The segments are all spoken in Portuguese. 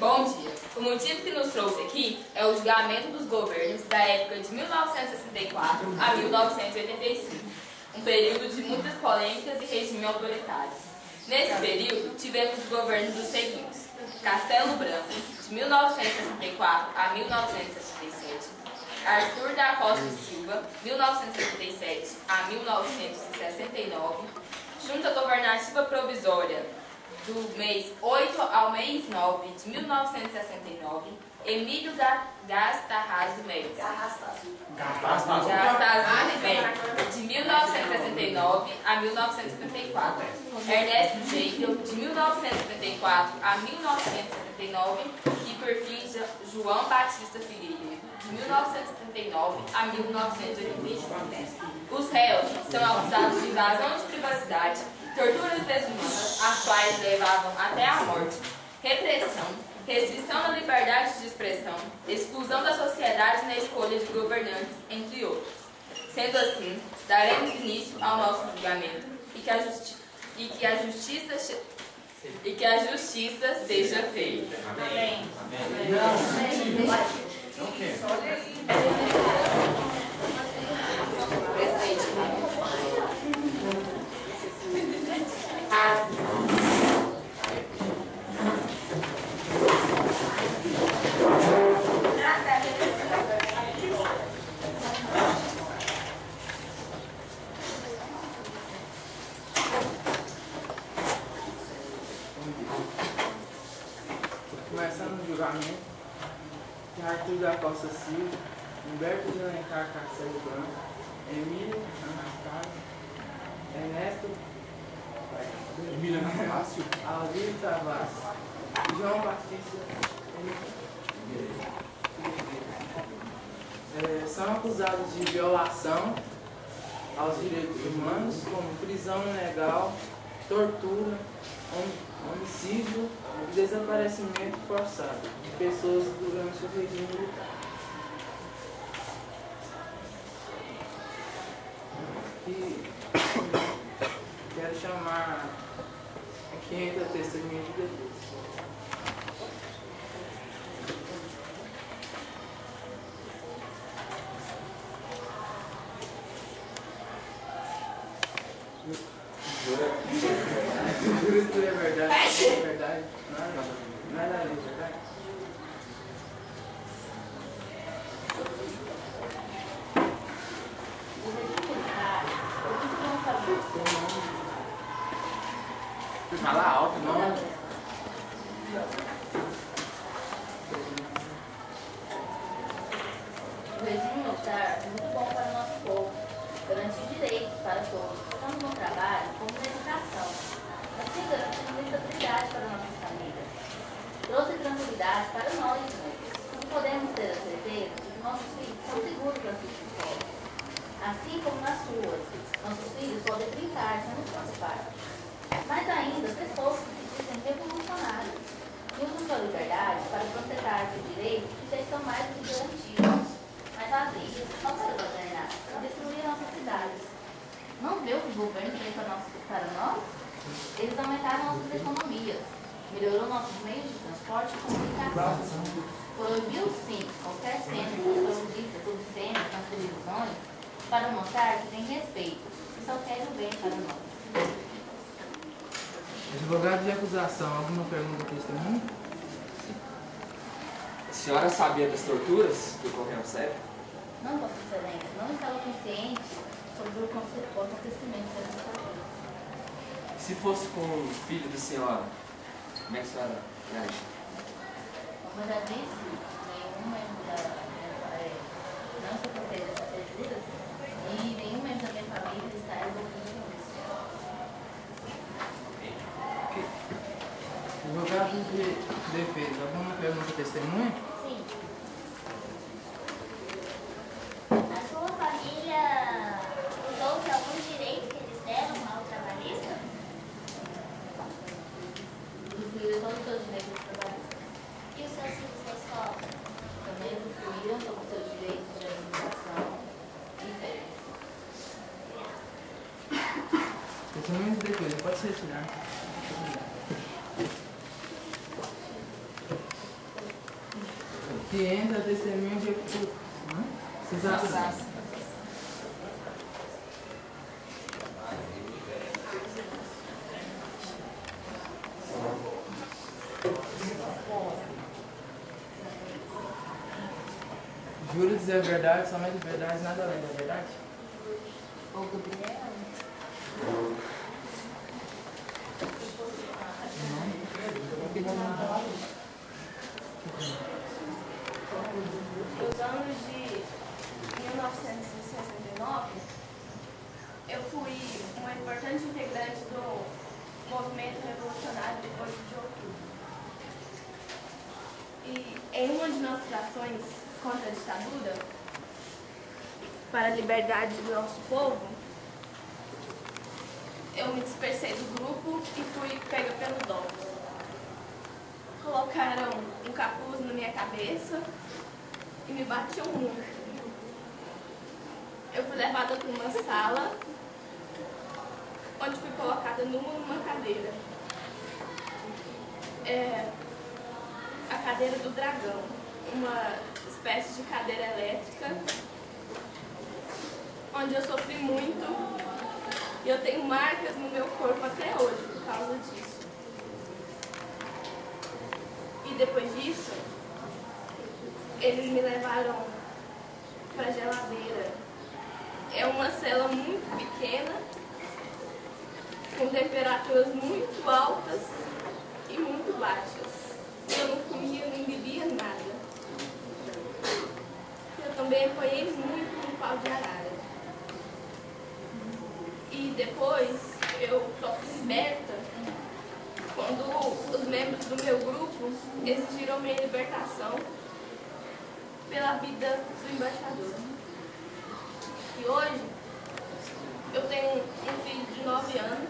Bom dia. O motivo que nos trouxe aqui é o julgamento dos governos da época de 1964 a 1985, um período de muitas polêmicas e regime autoritário. Nesse período, tivemos os governos dos seguintes: Castelo Branco, de 1964 a 1967, Arthur da Costa e Silva, 1967 a 1969, Junta Governativa Provisória do mês 8 ao mês 9 de 1969, Emílio Gastarrazo Mendes, de 1969 a 1974, Ernesto Geisel, de 1974 a 1979, e por fim João Batista Figueiredo, de 1979 a 1985. Os réus são acusados de invasão de privacidade, torturas desumanas, as quais levavam até a morte, repressão, restrição da liberdade de expressão, exclusão da sociedade na escolha de governantes, entre outros. Sendo assim, daremos início ao nosso julgamento e que a justiça seja feita. Amém. Começando o julgamento de Arthur da Costa Silva, Humberto de Alencar Castelo Branco, Emílio Anastácio, Ernesto Alvino Tavares, João Batista são acusados de violação aos direitos humanos, como prisão ilegal, tortura, homicídio e desaparecimento forçado de pessoas durante o regime militar. E quero chamar quem entra testemunha de defesa. Juro que é verdade. É verdade. Não é da lei, é verdade? Fala alto, não. O regime militar é muito bom para o nosso povo, garantir direitos para todos, tanto no trabalho como na educação. Assim, garantindo estabilidade para nossas famílias. Trouxe tranquilidade para nós mesmos. Não podemos ter a certeza de que nossos filhos são seguros nas suas escolas. Assim como nas ruas, nossos filhos podem brincar sem nos preocupar. Mas ainda, pessoas que se dizem revolucionárias e usam sua liberdade para proteger seus direitos que já estão mais do que garantidos. Mas vazios, só para governar, para destruir nossas cidades. Não vê o que o governo fez para nós? Eles aumentaram nossas economias, melhorou nossos meios de transporte e comunicação. Proibiu sim qualquer cena de terroristas obscenos nas televisões para mostrar que tem respeito e só quer o bem para nós. Advogado de acusação, alguma pergunta ao testemunho? A senhora sabia das torturas que ocorreram na série? Não, Vossa Excelência, não estava consciente sobre o acontecimento dessa tortura. Se fosse com o filho da senhora, como é que a senhora reage? Como eu já disse, nenhum membro não se fez dessas torturas e nenhum membro da minha família está envolvido com isso. Advogado de defesa, alguma pergunta ao testemunho? Sim. A sua família usou de algum direito que eles deram ao trabalhista? Usufruíram todos os seus direitos trabalhistas. E os seus filhos da escola? Também usufruíram todos os seus direitos de alimentação e férias. Testemunho de defesa, pode se retirar. Ciência, testemunho de acusação. Juro dizer a verdade, somente a verdade, nada além da verdade. O Gabriel. Nos anos de 1969, eu fui uma importante integrante do movimento revolucionário do 8 de outubro. E em uma de nossas ações contra a ditadura, para a liberdade do nosso povo, eu me dispersei do grupo e fui pega pelo dolo. Colocaram um capuz na minha cabeça e me batiam muito. Eu fui levada para uma sala, onde fui colocada numa cadeira. A cadeira do dragão, uma espécie de cadeira elétrica, onde eu sofri muito e eu tenho marcas no meu corpo até hoje por causa disso. E depois disso, eles me levaram para a geladeira. É uma cela muito pequena, com temperaturas muito altas e muito baixas. Eu não comia nem bebia nada. Eu também apanhei muito no pau de arara. E depois eu só fui liberta quando os membros do meu grupo exigiram minha libertação pela vida do embaixador. E hoje eu tenho um filho de 9 anos,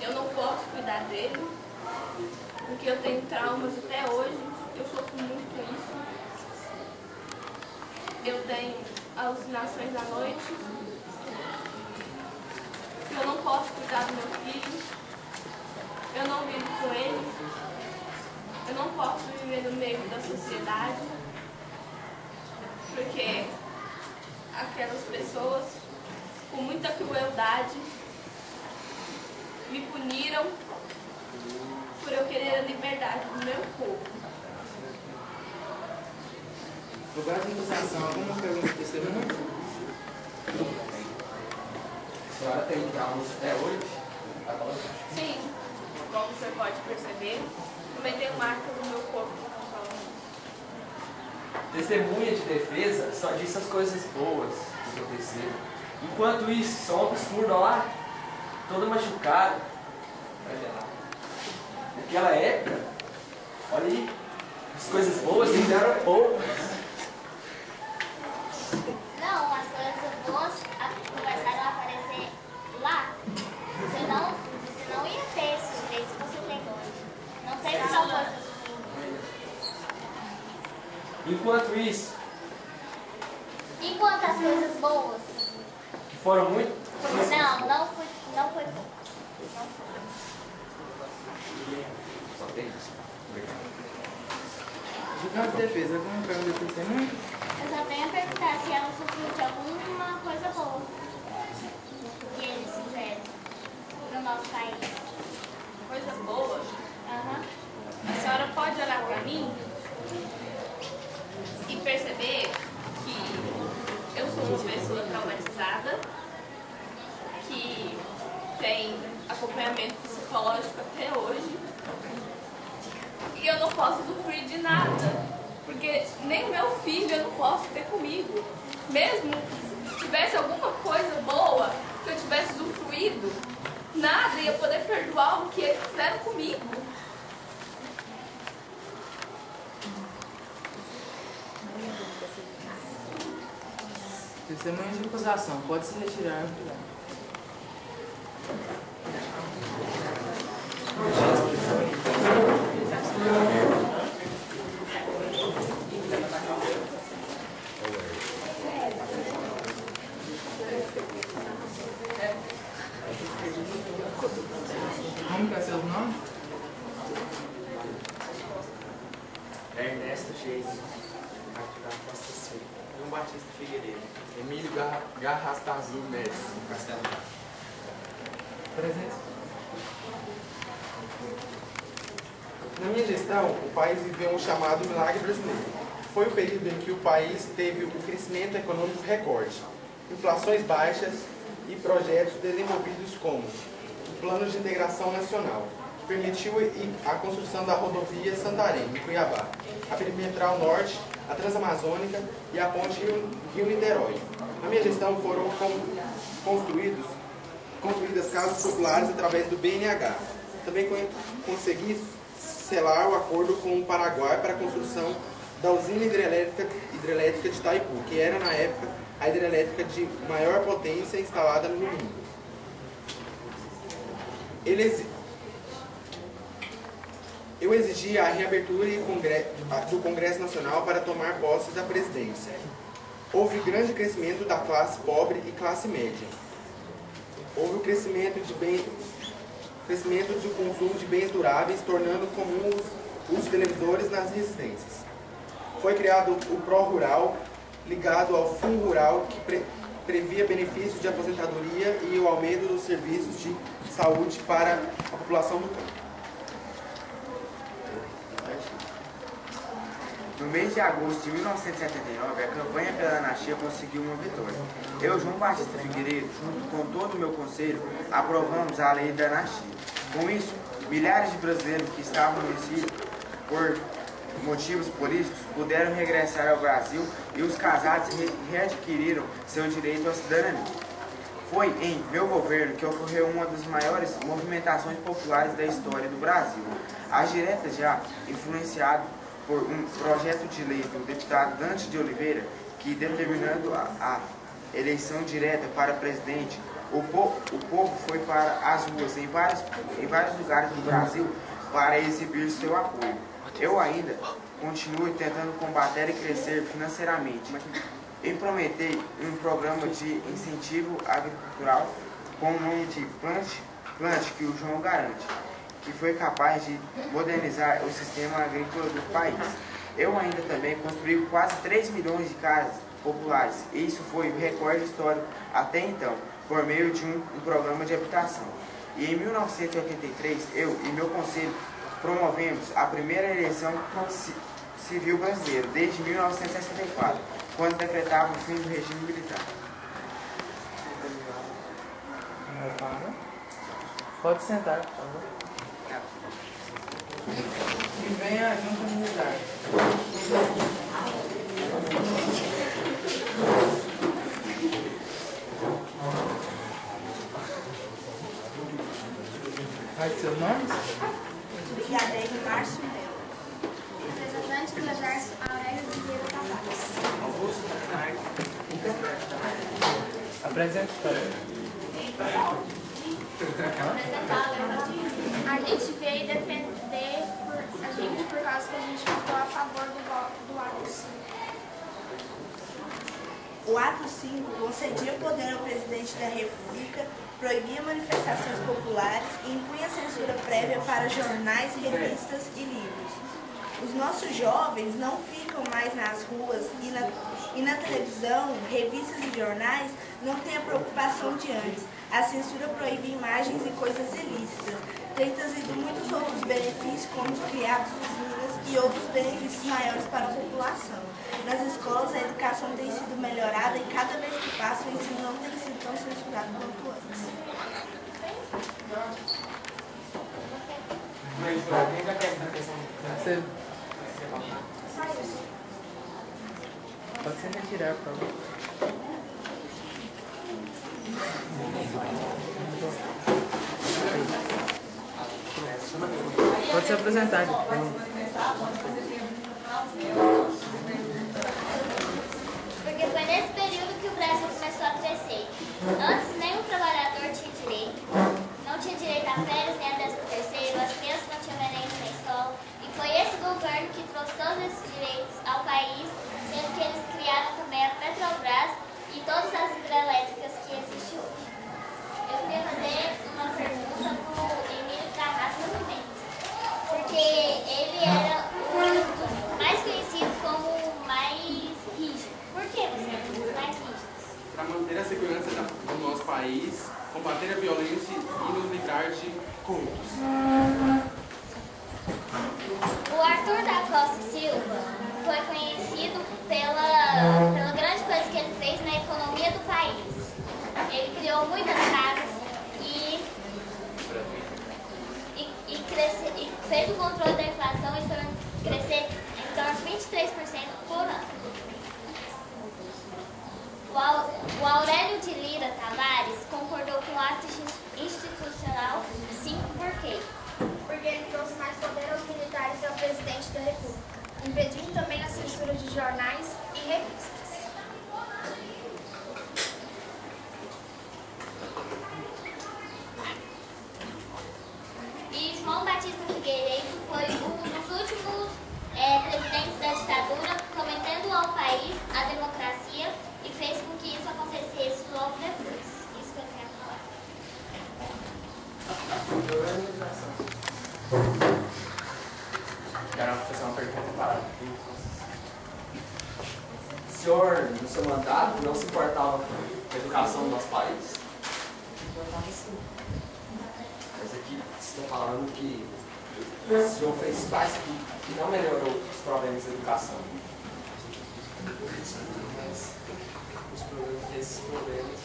eu não posso cuidar dele, porque eu tenho traumas até hoje, eu sofro muito com isso. Eu tenho alucinações à noite, eu não posso cuidar do meu filho, eu não vivo com ele, eu não posso viver no meio da sociedade, porque aquelas pessoas, com muita crueldade, me puniram por eu querer a liberdade do meu corpo. Lugar de acusação, alguma pergunta de testemunho? A senhora tem traumas até hoje? Sim, como você pode perceber, também tenho marcas no meu corpo. Testemunha de defesa só disse as coisas boas que aconteceram. Enquanto isso, só um absurdo, olha lá, toda machucada. Naquela época, olha aí, as coisas boas ainda eram poucas. Não, as coisas boas começaram a aparecer lá. Você não ia ter esses direitos que você tem hoje. Não tem só coisas ruins. Enquanto isso, Enquanto as coisas boas. foram muito. Não foi bom. Só tem isso. Julgado de defesa, alguma pergunta de testemunho? Eu só tenho a perguntar se ela sofreu de alguma coisa boa que eles fizeram no nosso país. Coisas boas. Aham. A senhora pode olhar para mim e perceber que eu sou uma pessoa traumatizada, que tem acompanhamento psicológico até hoje, e eu não posso usufruir de nada, porque nem o meu filho eu não posso ter comigo. Mesmo se tivesse alguma coisa boa que eu tivesse usufruído, nada ia poder perdoar o que eles fizeram comigo. Testemunho de acusação, pode se retirar. Como que é seu nome? Ernesto Geise. Batista Figueiredo. Emílio Garrastazu Neves. Castelo. Presente. Na minha gestão, o país viveu um chamado milagre brasileiro. Foi o período em que o país teve o crescimento econômico recorde, inflações baixas e projetos desenvolvidos como o Plano de Integração Nacional, que permitiu a construção da rodovia Santarém, em Cuiabá, a Perimetral Norte, a Transamazônica e a Ponte Rio-Niterói. Na minha gestão foram construídas casas populares através do BNH. Também consegui selar o acordo com o Paraguai para a construção da usina hidrelétrica de Itaipu, que era, na época, a hidrelétrica de maior potência instalada no mundo. Eu exigi a reabertura do Congresso Nacional para tomar posse da presidência. Houve grande crescimento da classe pobre e classe média. Houve o crescimento do consumo de bens duráveis, tornando comum os televisores nas residências. Foi criado o Pró-Rural, ligado ao Fundo Rural, que previa benefícios de aposentadoria e o aumento dos serviços de saúde para a população do campo. No mês de agosto de 1979, a campanha pela anistia conseguiu uma vitória. Eu, João Batista Figueiredo, junto com todo o meu conselho, aprovamos a lei da anistia. Com isso, milhares de brasileiros que estavam no exílio por motivos políticos puderam regressar ao Brasil e os casados readquiriram seu direito à cidadania. Foi em meu governo que ocorreu uma das maiores movimentações populares da história do Brasil. As diretas já influenciado por um projeto de lei do deputado Dante de Oliveira, que determinando a eleição direta para presidente, o povo foi para as ruas em vários lugares do Brasil para exibir seu apoio. Eu ainda continuo tentando combater e crescer financeiramente. Implementei um programa de incentivo agricultural com o nome de Plante, que o João garante, que foi capaz de modernizar o sistema agrícola do país. Eu ainda também construí quase 3 milhões de casas populares, e isso foi o recorde histórico até então, por meio de um programa de habitação. E em 1983, eu e meu conselho promovemos a primeira eleição civil brasileira, desde 1964, quando decretava o fim do regime militar. Pode sentar, por favor. E venha a junta militar. Quais seus nomes? Brigadeiro Márcio Melo. Representante do Exército Aurélio Vieira Tavares. Augusto Bernardo. Apresente para A gente veio defender a gente por causa que a gente votou a favor do ato 5. O ato 5 concedia poder ao presidente da República, proibia manifestações populares e impunha censura prévia para jornais, revistas e livros. Os nossos jovens não ficam mais nas ruas e na televisão, revistas e jornais não têm a preocupação de antes. A censura proíbe imagens e coisas ilícitas. Tem trazido muitos outros benefícios, como os criados usinas e outros benefícios maiores para a população. Nas escolas, a educação tem sido melhorada e cada vez que passa, o ensino não tem sido tão censurado quanto antes. Só isso. Pode se retirar, por favor. Pode se apresentar. Porque foi nesse período que o Brasil começou a crescer. Antes, nenhum trabalhador tinha direito. Não tinha direito a férias, nem a 13º, as crianças não tinham merenda na escola. E foi esse governo que trouxe todos esses direitos ao país, sendo que eles criaram também a Petrobras e todas as hidrelétricas que existem hoje. Eu queria fazer uma pergunta para o Emílio Garrastazu Neves, porque ele era um dos mais conhecidos como o mais rígido. Por que você violência e nos livrar de corruptos. O Arthur da Costa Silva foi conhecido pela grande coisa que ele fez na economia do país. Ele criou muitas casas e fez o controle da inflação e crescer em torno de 23% por ano. O Aurélio de Lira Tavares concordou com o ato institucional, sim, por quê? Porque ele trouxe mais poder aos militares e ao presidente da República, impedindo também a censura de jornais e revistas. E João Batista Figueiredo foi um dos últimos presidentes da ditadura, prometendo ao país a democracia e fez com que isso acontecesse logo depois. Isso que eu quero falar. Quero fazer uma pergunta para o senhor, no seu mandato, não se importava com a educação do nosso país? Mas aqui estão falando que o senhor fez parte que não melhorou os problemas da educação. Mas esses problemas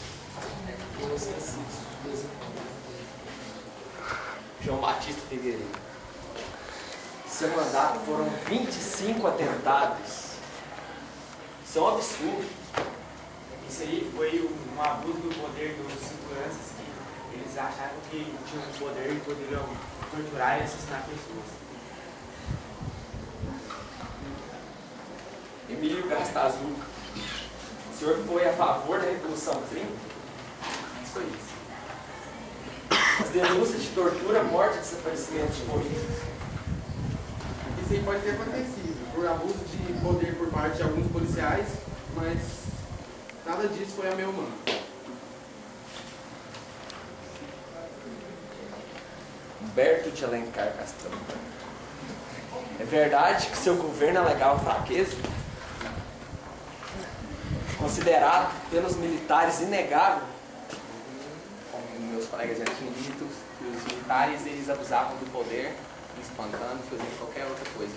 foram esquecidos. João Batista Figueiredo. Seu mandato foram 25 atentados. Isso é um absurdo. Isso aí foi um abuso do poder dos seguranças que eles achavam que tinham poder e poderiam torturar e assassinar pessoas. Emílio Gastazuca, o senhor foi a favor da Revolução 30? Isso foi isso. As denúncias de tortura, morte e desaparecimento de políticos. Isso aí pode ter acontecido por abuso de poder por parte de alguns policiais, mas nada disso foi a meu mano. Humberto de Alencar Castelo. É verdade que seu governo alegava fraqueza? Considerado pelos militares inegável, Como meus colegas já tinham dito, que os militares eles abusavam do poder, espantando, fazendo qualquer outra coisa.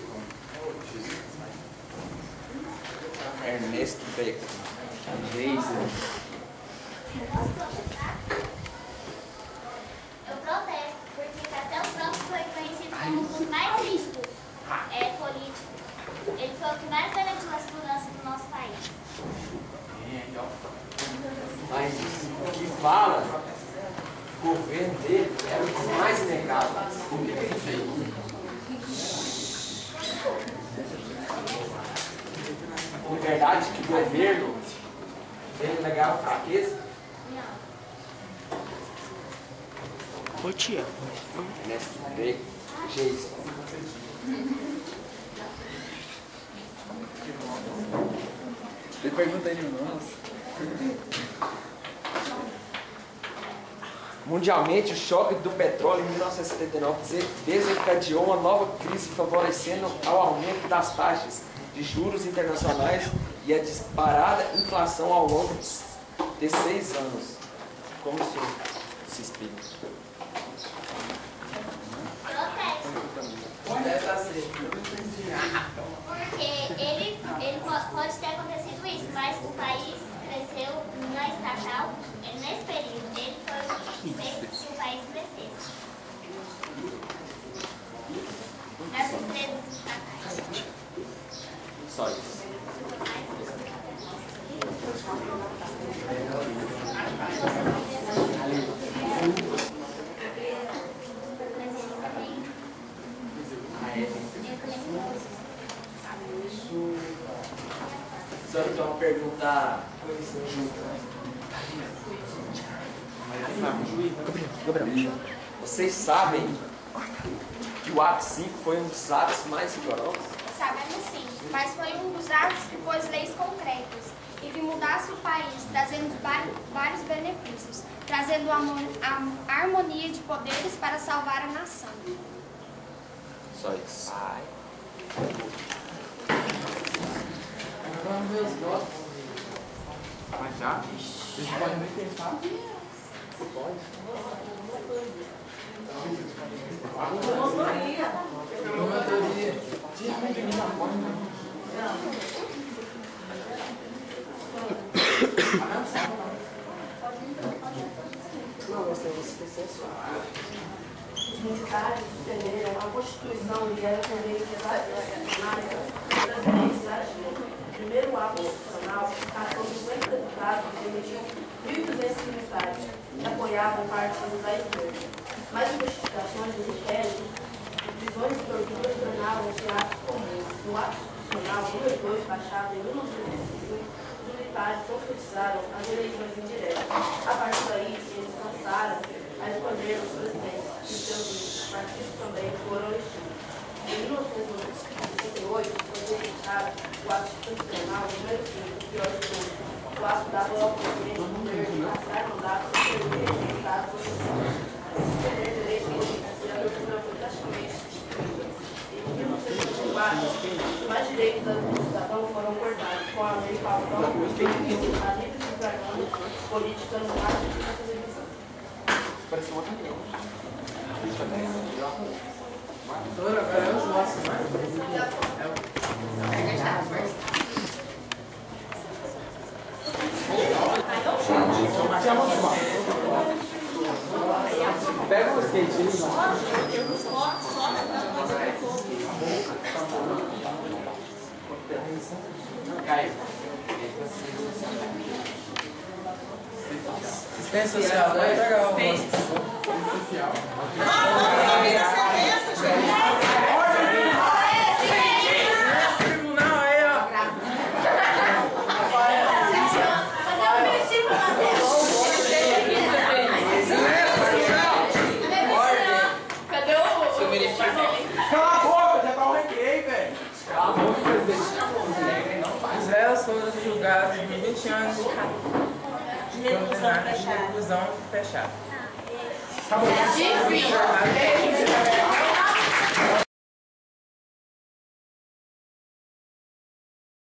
Ernesto Becker. Posso protestar? Eu protesto, porque Castelo Branco foi conhecido como um dos mais rígidos políticos. Ele foi o que mais garantiu a segurança do nosso país. Mas o que fala, o governo dele era um dos mais inegáveis. O que ele fez? É verdade que o governo dele negava fraqueza? Ô tia. Ernesto Becker, Geis. Ele pergunta aí, não. Mundialmente, o choque do petróleo em 1979 desencadeou uma nova crise, favorecendo ao aumento das taxas de juros internacionais e a disparada inflação ao longo de 6 anos. Como o senhor se explica? Porque ele pode ter acontecido isso, mas o país cresceu na estatal nesse período. Ele foi o que fez que o país crescesse. Nessas empresas estatais. Só isso. Só então uma pergunta Gabriel. Vocês sabem que o ato 5 foi um dos atos mais rigorosos? Sabemos sim, mas foi um dos atos que pôs leis concretas e que mudasse o país, trazendo vários benefícios, trazendo a harmonia de poderes para salvar a nação. Só isso. Vamos ver os votos. Mas já? Vocês podem nem pensar? Pode. Promotoria. Os militares suspenderam a Constituição e vieram também que as presidência da China. O primeiro ato constitucional caçou 50 deputados e demitiu 1.200 militares que apoiavam partidos da esquerda. Mais investigações e inquéritos, prisões e torturas tornavam-se atos comuns. No ato constitucional número 2, baixado em 1965, os militares concretizaram as eleições indiretas. A partir daí, eles passaram a escolher os presidentes e seus líderes. Partidos também foram extintos. Em 1968, foi decretado o ato constitucional número 5, o pior de todos. O ato dava ao presidente o poder de passar mandatos e perder resultados sociais. Esse poder de lei e a tortura foi praticamente extinguida. Em 1964, os mais direitos do cidadão foram cortados com a lei Falcão, a livre propaganda política no rádio e na televisão. Parece uma campeã. Doutora, agora é os nossos, né? Pega o skate Assistência social, vai pegar o tribunal aí, ó. Cadê o seu merecido? Cala a boca, já tá o recreio, velho. Cala a boca, presidente. Os réus foram julgados por 20 anos de reclusão fechada. Difícil.